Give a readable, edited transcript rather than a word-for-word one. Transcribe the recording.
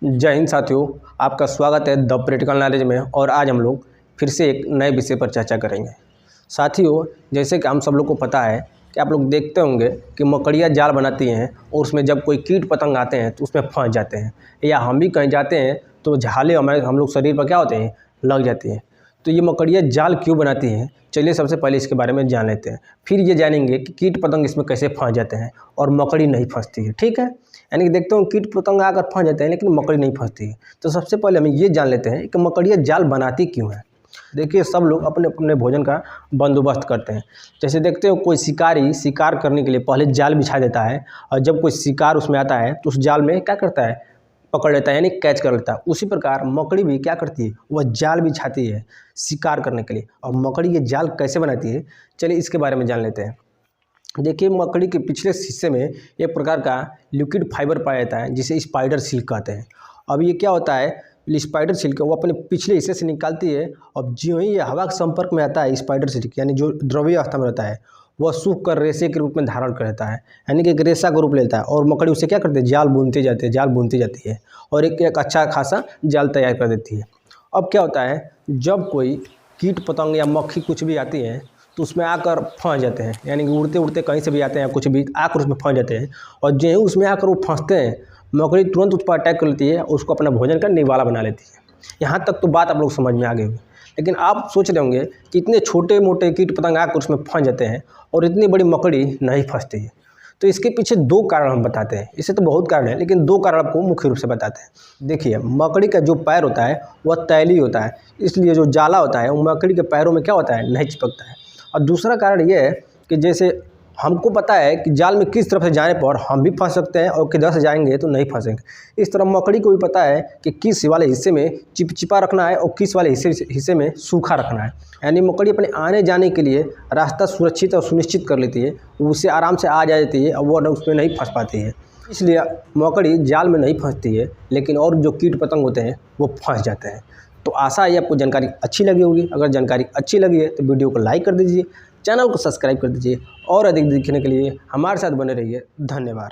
जय हिंद साथियों, आपका स्वागत है द प्रैक्टिकल नॉलेज में। और आज हम लोग फिर से एक नए विषय पर चर्चा करेंगे। साथियों, जैसे कि हम सब लोग को पता है कि आप लोग देखते होंगे कि मकड़ियाँ जाल बनाती हैं और उसमें जब कोई कीट पतंग आते हैं तो उसमें फंस जाते हैं, या हम भी कहीं जाते हैं तो झाले हम लोग शरीर पर क्या होते हैं, लग जाती हैं। तो ये मकड़ियाँ जाल क्यों बनाती हैं, चलिए सबसे पहले इसके बारे में जान लेते हैं। फिर ये जानेंगे कि कीट पतंग इसमें कैसे फंस जाते हैं और मकड़ी नहीं फंसती है। ठीक है, यानी कि देखते हो कीट पतंग आकर फंस जाते हैं लेकिन मकड़ी नहीं फंसती है। तो सबसे पहले हम ये जान लेते हैं कि मकड़ियाँ जाल बनाती क्यों हैं। देखिए, सब लोग अपने अपने भोजन का बंदोबस्त करते हैं। जैसे देखते हो कोई शिकारी शिकार करने के लिए पहले जाल बिछा देता है, और जब कोई शिकार उसमें आता है तो उस जाल में क्या करता है, पकड़ लेता है, यानी कैच कर लेता है। उसी प्रकार मकड़ी भी क्या करती है, वह जाल बिछाती है शिकार करने के लिए। और मकड़ी ये जाल कैसे बनाती है, चलिए इसके बारे में जान लेते हैं। देखिए, मकड़ी के पिछले हिस्से में एक प्रकार का लिक्विड फाइबर पाया जाता है जिसे स्पाइडर सिल्क कहते हैं। अब ये क्या होता है, स्पाइडर सिल्क वो अपने पिछले हिस्से से निकालती है, और जो ही ये हवा के संपर्क में आता है स्पाइडर सिल्क, यानी जो द्रव्य अवस्था में रहता है, वह सूख कर रेशे के रूप में धारण कर लेता है, यानी कि एक रेशा का रूप लेता है। और मकड़ी उसे क्या करती है, जाल बुनते जाते हैं, जाल बुनती जाती है और एक अच्छा खासा जाल तैयार कर देती है। अब क्या होता है, जब कोई कीट पतंग या मक्खी कुछ भी आती है तो उसमें आकर फंस जाते हैं, यानी कि उड़ते उड़ते कहीं से भी आते हैं, कुछ भी आकर उसमें फंस जाते हैं। और जो ही उसमें आकर वो फंसते हैं, मकड़ी तुरंत उस पर अटैक कर लेती है, उसको अपना भोजन का निवाला बना लेती है। यहाँ तक तो बात आप लोग समझ में आ गई होगी। लेकिन आप सोच रहे होंगे कि इतने छोटे मोटे कीट पतंग आकर उसमें फंस जाते हैं और इतनी बड़ी मकड़ी नहीं फंसती है। तो इसके पीछे दो कारण हम बताते हैं। इससे तो बहुत कारण है, लेकिन दो कारण आपको मुख्य रूप से बताते हैं। देखिए, मकड़ी का जो पैर होता है वह तैलीय होता है, इसलिए जो जाला होता है वो मकड़ी के पैरों में क्या होता है, नहीं चिपकता है। और दूसरा कारण ये है कि जैसे हमको पता है कि जाल में किस तरफ से जाने पर हम भी फंस सकते हैं और किधर से जाएंगे तो नहीं फंसेंगे। इस तरह मकड़ी को भी पता है कि किस वाले हिस्से में चिपचिपा रखना है और किस वाले हिस्से में सूखा रखना है। यानी मकड़ी अपने आने जाने के लिए रास्ता सुरक्षित और सुनिश्चित कर लेती है, उससे आराम से आ जाती है और वो उसमें नहीं फंस पाती है। इसलिए मकड़ी जाल में नहीं फंसती है, लेकिन और जो कीट पतंग होते हैं वो फंस जाते हैं। तो आशा है आपको जानकारी अच्छी लगी होगी। अगर जानकारी अच्छी लगी है तो वीडियो को लाइक कर दीजिए, चैनल को सब्सक्राइब कर दीजिए और अधिक दिखने के लिए हमारे साथ बने रहिए। धन्यवाद।